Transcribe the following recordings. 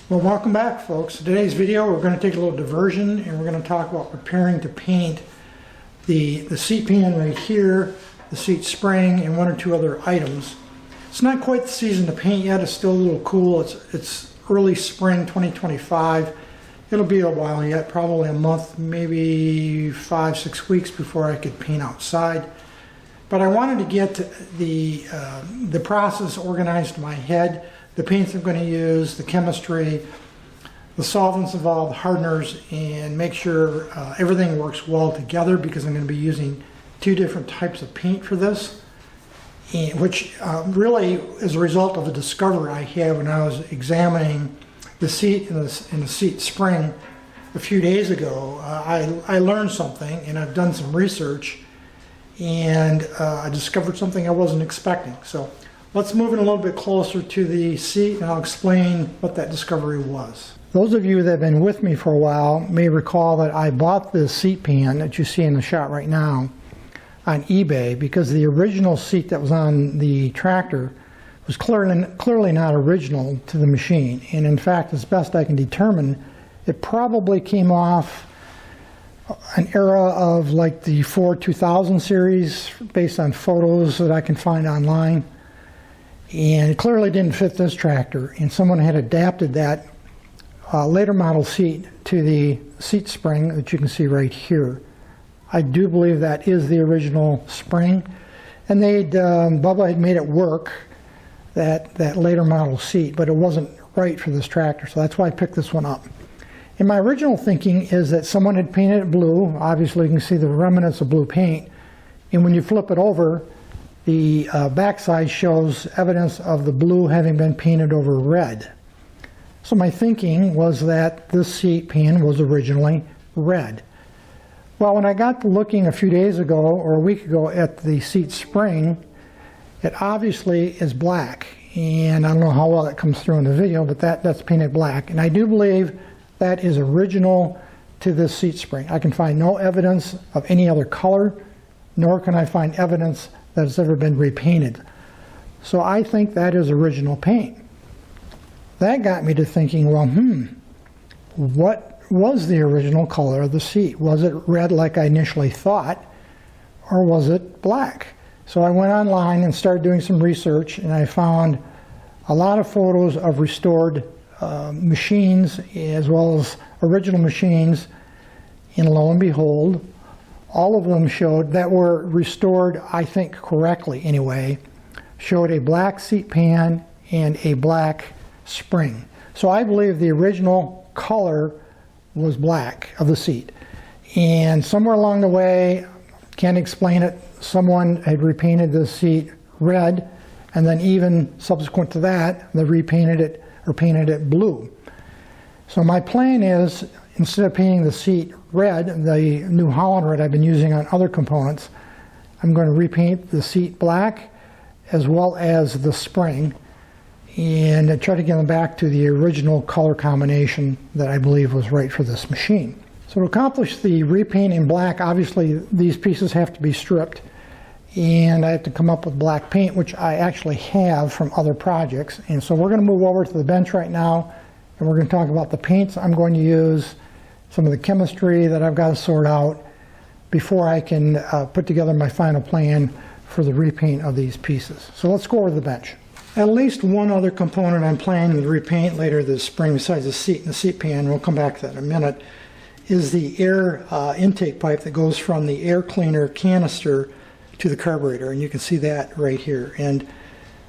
Well, welcome back, folks. In today's video, we're going to take a little diversion and we're going to talk about preparing to paint the seat pan right here, the seat spring, and one or two other items. It's not quite the season to paint yet. It's still a little cool. It's early spring 2025. It'll be a while yet, probably a month, maybe 5-6 weeks before I could paint outside. But I wanted to get the process organized in my head. The paints I'm going to use, the chemistry, the solvents involved, the hardeners, and make sure everything works well together, because I'm going to be using two different types of paint for this, which really is a result of a discovery I had when I was examining the seat and the seat spring a few days ago. I learned something, and I've done some research, and I discovered something I wasn't expecting. So let's move in a little bit closer to the seat, and I'll explain what that discovery was. Those of you that have been with me for a while may recall that I bought this seat pan that you see in the shot right now on eBay, because the original seat that was on the tractor was clearly not original to the machine. And in fact, as best I can determine, it probably came off an era of like the Ford 2000 series based on photos that I can find online. And it clearly didn't fit this tractor, and someone had adapted that later model seat to the seat spring that you can see right here. I do believe that is the original spring, and Bubba had made it work, that later model seat, but it wasn't right for this tractor, so that's why I picked this one up. And my original thinking is that someone had painted it blue. Obviously you can see the remnants of blue paint, and when you flip it over, the backside shows evidence of the blue having been painted over red. So my thinking was that this seat pan was originally red. Well, when I got to looking a few days ago or a week ago at the seat spring, it obviously is black. And I don't know how well that comes through in the video, but that's painted black. And I do believe that is original to this seat spring. I can find no evidence of any other color, nor can I find evidence that it's ever been repainted. So I think that is original paint. That got me to thinking, well, what was the original color of the seat? Was it red like I initially thought, or was it black? So I went online and started doing some research, and I found a lot of photos of restored machines as well as original machines, and lo and behold, all of them showed that were restored, I think correctly anyway, showed a black seat pan and a black spring. So I believe the original color was black of the seat. And somewhere along the way, can't explain it, someone had repainted the seat red, and then even subsequent to that, they repainted it or painted it blue. So my plan is, instead of painting the seat red, the New Holland red I've been using on other components, I'm going to repaint the seat black as well as the spring, and try to get them back to the original color combination that I believe was right for this machine. So to accomplish the repaint in black, obviously these pieces have to be stripped, and I have to come up with black paint, which I actually have from other projects. And so we're going to move over to the bench right now, and we're going to talk about the paints I'm going to use, some of the chemistry that I've got to sort out before I can put together my final plan for the repaint of these pieces. So let's go over to the bench. At least one other component I'm planning to repaint later this spring, besides the seat and the seat pan, we'll come back to that in a minute, is the air intake pipe that goes from the air cleaner canister to the carburetor, and you can see that right here. And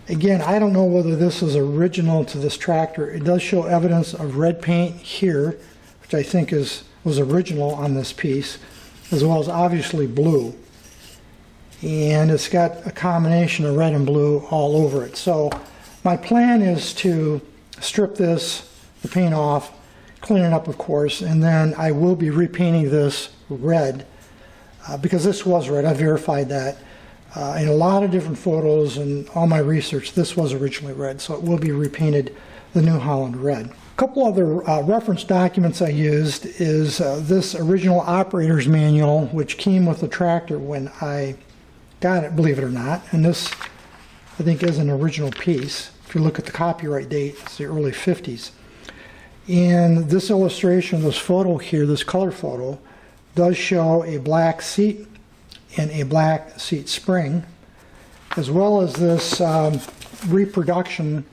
again, I don't know whether this is original to this tractor. It does show evidence of red paint here, which I think was original on this piece, as well as obviously blue. And it's got a combination of red and blue all over it. So my plan is to strip the paint off, clean it up of course, and then I will be repainting this red, because this was red. I verified that in a lot of different photos and all my research. This was originally red, so it will be repainted the New Holland red. A couple other reference documents I used is this original operator's manual, which came with the tractor when I got it, believe it or not. And this, I think, is an original piece. If you look at the copyright date, it's the early 50s. In this illustration, this photo here, this color photo, does show a black seat and a black seat spring, as well as this reproduction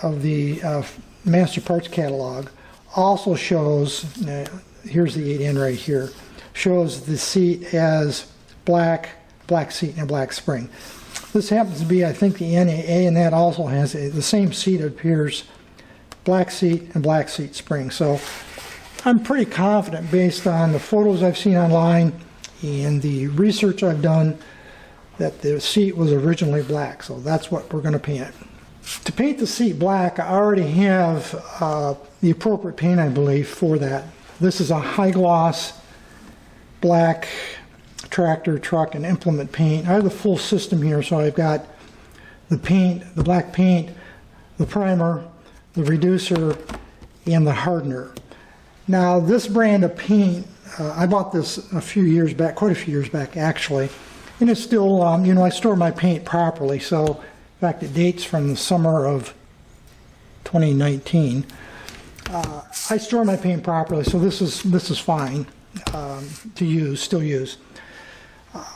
of the master parts catalog also shows, here's the 8N right here, shows the seat as black seat and black spring. This happens to be, I think, the NAA, and that also has the same seat. It appears black seat and black seat spring. So I'm pretty confident, based on the photos I've seen online and the research I've done, that the seat was originally black. So that's what we're going to paint. To paint the seat black, I already have the appropriate paint, I believe, for that. This is a high gloss black tractor, truck, and implement paint. I have the full system here, so I've got the paint, the black paint, the primer, the reducer, and the hardener. Now, this brand of paint, I bought this a few years back, quite a few years back actually, and it's still, I store my paint properly. So, in fact, it dates from the summer of 2019. I store my paint properly, so this is fine to use, still use.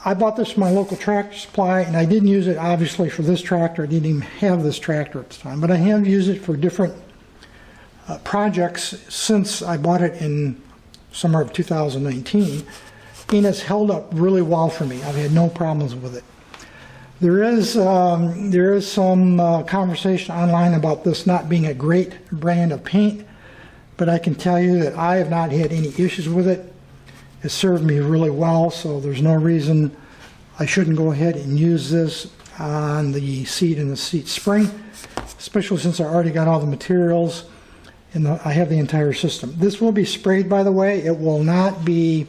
I bought this from my local tractor supply, and I didn't use it obviously for this tractor. I didn't even have this tractor at the time, but I have used it for different projects since I bought it in summer of 2019, and it's held up really well for me. I've had no problems with it. There is some conversation online about this not being a great brand of paint, but I can tell you that I have not had any issues with it. It served me really well, so there's no reason I shouldn't go ahead and use this on the seat and the seat spring, especially since I already got all the materials and I have the entire system. This will be sprayed, by the way. It will not be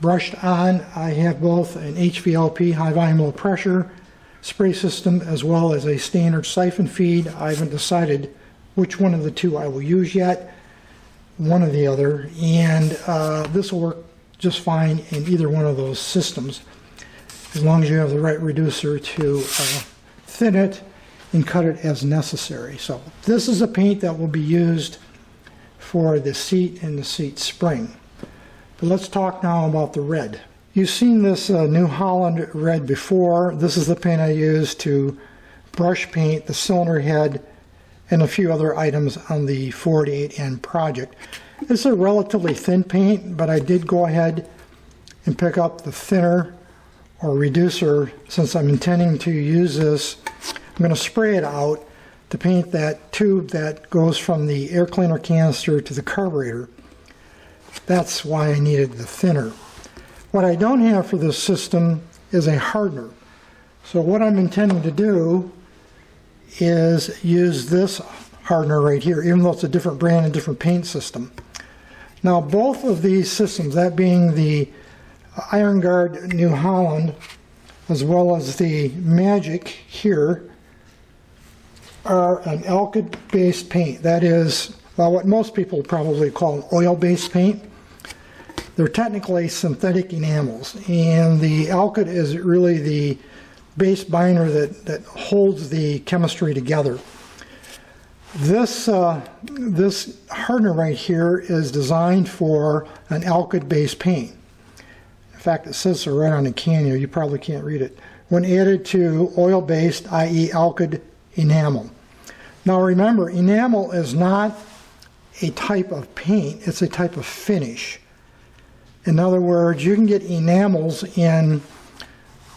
brushed on. I have both an HVLP, high volume low pressure spray system, as well as a standard siphon feed. I haven't decided which one of the two I will use yet, one or the other, and this will work just fine in either one of those systems, as long as you have the right reducer to thin it and cut it as necessary. So this is a paint that will be used for the seat and the seat spring. But let's talk now about the red. You've seen this New Holland red before. This is the paint I use to brush paint the cylinder head and a few other items on the Ford 8N project. It's a relatively thin paint, but I did go ahead and pick up the thinner or reducer since I'm intending to use this. I'm going to spray it out to paint that tube that goes from the air cleaner canister to the carburetor. That's why I needed the thinner. What I don't have for this system is a hardener. So what I'm intending to do is use this hardener right here, even though it's a different brand and different paint system. Now, both of these systems, that being the Iron Guard New Holland as well as the Magic here, are an alkyd-based paint. That is, well, what most people probably call an oil-based paint. They're technically synthetic enamels, and the alkyd is really the base binder that holds the chemistry together. This hardener right here is designed for an alkyd-based paint. In fact, it says so right on the can here. You probably can't read it. When added to oil-based, i.e. alkyd enamel. Now remember, enamel is not a type of paint, it's a type of finish. In other words, you can get enamels in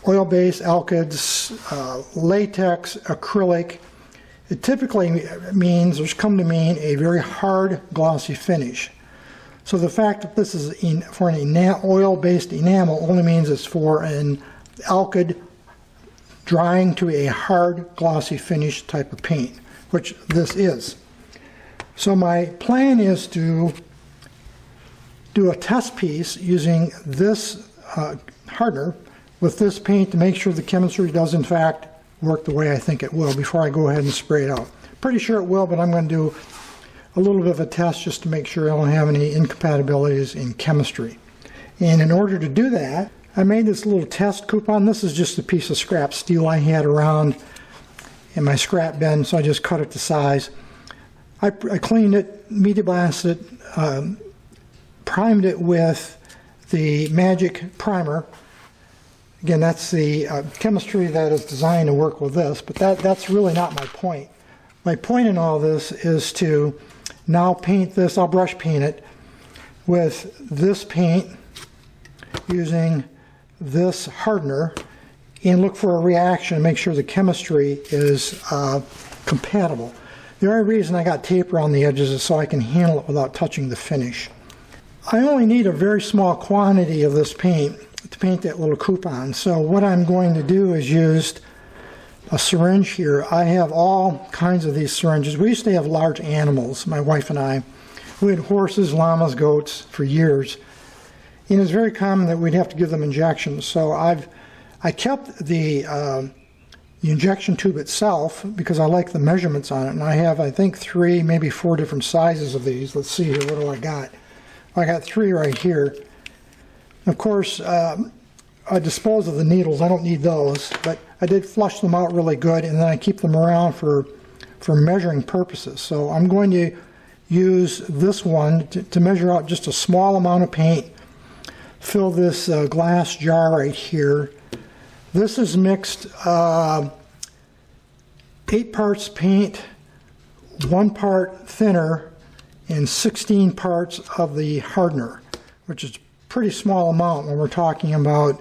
oil-based, alkyds, latex, acrylic. It typically means, or has come to mean, a very hard, glossy finish. So the fact that this is for an oil-based enamel only means it's for an alkyd drying to a hard, glossy finish type of paint, which this is. So my plan is to do a test piece using this hardener with this paint to make sure the chemistry does in fact work the way I think it will before I go ahead and spray it out. Pretty sure it will, but I'm going to do a little bit of a test just to make sure I don't have any incompatibilities in chemistry. And in order to do that, I made this little test coupon. This is just a piece of scrap steel I had around in my scrap bin, so I just cut it to size. I cleaned it, media blasted it, primed it with the Magic Primer. Again, that's the chemistry that is designed to work with this, but that's really not my point. My point in all this is to now paint this, I'll brush paint it with this paint using this hardener and look for a reaction and make sure the chemistry is compatible. The only reason I got tape around the edges is so I can handle it without touching the finish. I only need a very small quantity of this paint to paint that little coupon. So what I'm going to do is use a syringe here. I have all kinds of these syringes. We used to have large animals, my wife and I. We had horses, llamas, goats for years. And it's very common that we'd have to give them injections. So I kept the injection tube itself because I like the measurements on it. And I have, I think, 3, maybe 4 different sizes of these. Let's see here, what do I got? I got 3 right here. Of course, I dispose of the needles. I don't need those, but I did flush them out really good, and then I keep them around for measuring purposes. So I'm going to use this one to measure out just a small amount of paint. Fill this glass jar right here. This is mixed 8 parts paint, 1 part thinner, and 16 parts of the hardener, which is a pretty small amount when we're talking about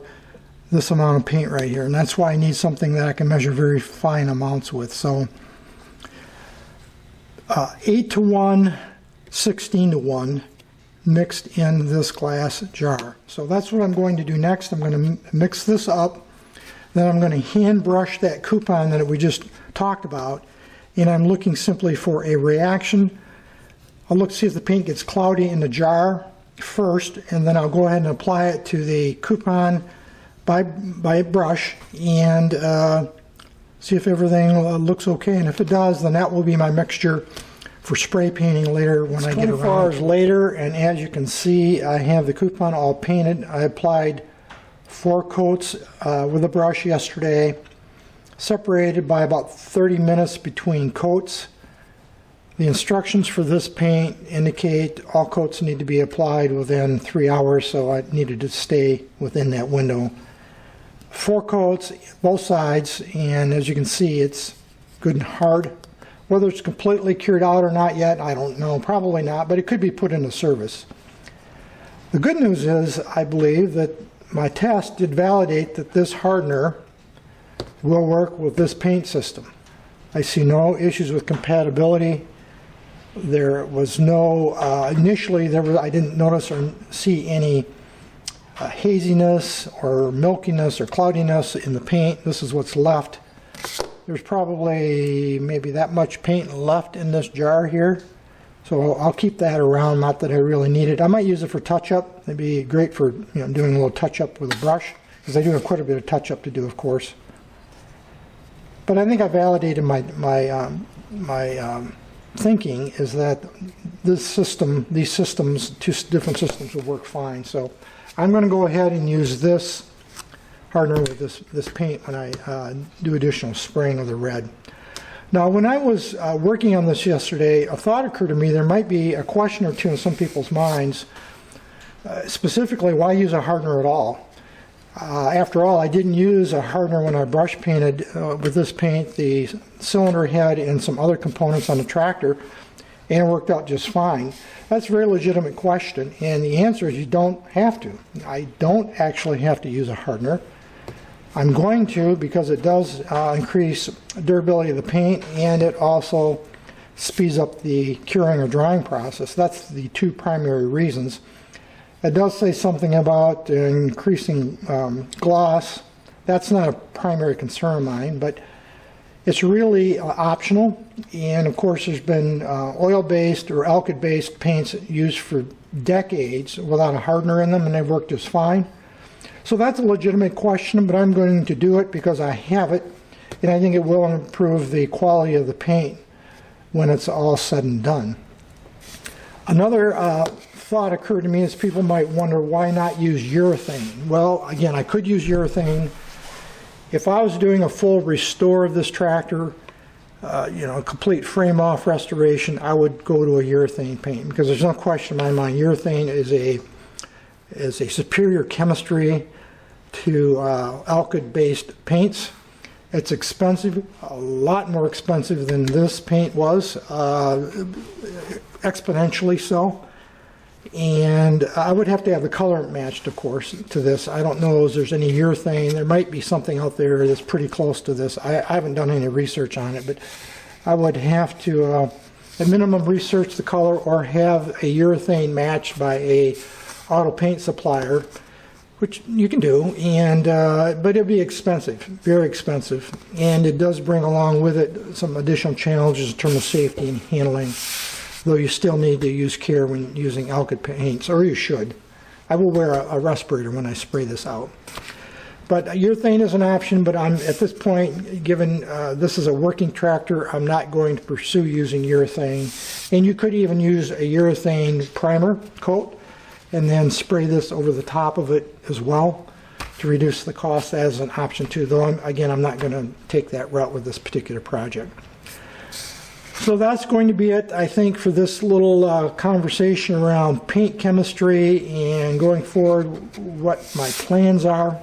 this amount of paint right here. And that's why I need something that I can measure very fine amounts with. So 8 to 1, 16 to 1 mixed in this glass jar. So that's what I'm going to do next. I'm going to mix this up. Then I'm going to hand brush that coupon that we just talked about. And I'm looking simply for a reaction. I'll look to see if the paint gets cloudy in the jar first, and then I'll go ahead and apply it to the coupon by brush and see if everything looks okay. And if it does, then that will be my mixture for spray painting later when I get around. 24 hours later, and as you can see, I have the coupon all painted. I applied 4 coats with a brush yesterday, separated by about 30 minutes between coats. The instructions for this paint indicate all coats need to be applied within 3 hours, so I needed to stay within that window. 4 coats, both sides, and as you can see, it's good and hard. Whether it's completely cured out or not yet, I don't know. Probably not, but it could be put into service. The good news is, I believe, that my test did validate that this hardener will work with this paint system. I see no issues with compatibility. There was no, initially I didn't notice or see any haziness or milkiness or cloudiness in the paint. This is what's left. There's probably maybe that much paint left in this jar here. So I'll keep that around, not that I really need it. I might use it for touch-up. It'd be great for doing a little touch-up with a brush, because I do have quite a bit of touch-up to do, of course. But I think I validated my thinking is that this system, these systems, 2 different systems will work fine. So I'm going to go ahead and use this hardener with this paint when I do additional spraying of the red. Now, when I was working on this yesterday, a thought occurred to me. There might be a question or two in some people's minds, specifically, why use a hardener at all? After all, I didn't use a hardener when I brush painted with this paint the cylinder head and some other components on the tractor, and it worked out just fine. That's a very legitimate question, and the answer is you don't have to. I don't actually have to use a hardener. I'm going to, because it does increase durability of the paint, and it also speeds up the curing or drying process. That's the 2 primary reasons. It does say something about increasing gloss. That's not a primary concern of mine, but it's really optional. And of course, there's been oil-based or alkyd-based paints used for decades without a hardener in them, and they've worked just fine. So that's a legitimate question, but I'm going to do it because I have it, and I think it will improve the quality of the paint when it's all said and done. Another thought occurred to me is people might wonder, why not use urethane? Well, again, I could use urethane. If I was doing a full restore of this tractor, a complete frame off restoration, I would go to a urethane paint, because there's no question in my mind urethane is a superior chemistry to alkyd based paints. It's expensive, a lot more expensive than this paint was, exponentially so. And I would have to have the color matched, of course, to this. I don't know if there's any urethane. There might be something out there that's pretty close to this. I haven't done any research on it, but I would have to, at minimum, research the color or have a urethane matched by a auto paint supplier, which you can do, and but it'd be expensive, very expensive, and it does bring along with it some additional challenges in terms of safety and handling, though you still need to use care when using alkyd paints, or you should. I will wear a respirator when I spray this out. But urethane is an option, but I'm at this point, given this is a working tractor, I'm not going to pursue using urethane. And you could even use a urethane primer coat and then spray this over the top of it as well to reduce the cost as an option too, though again, I'm not going to take that route with this particular project. So that's going to be it, I think, for this little conversation around paint chemistry and going forward what my plans are.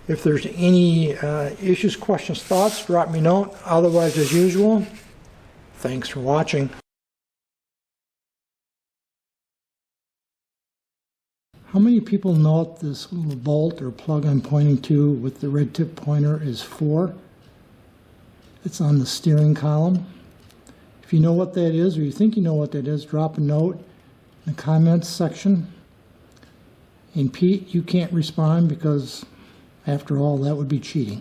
If there's any issues, questions, thoughts, drop me a note. Otherwise, as usual, thanks for watching. How many people know what this little bolt or plug I'm pointing to with the red tip pointer is for? It's on the steering column. If you know what that is, or you think you know what that is, drop a note in the comments section. And Pete, you can't respond because, after all, that would be cheating.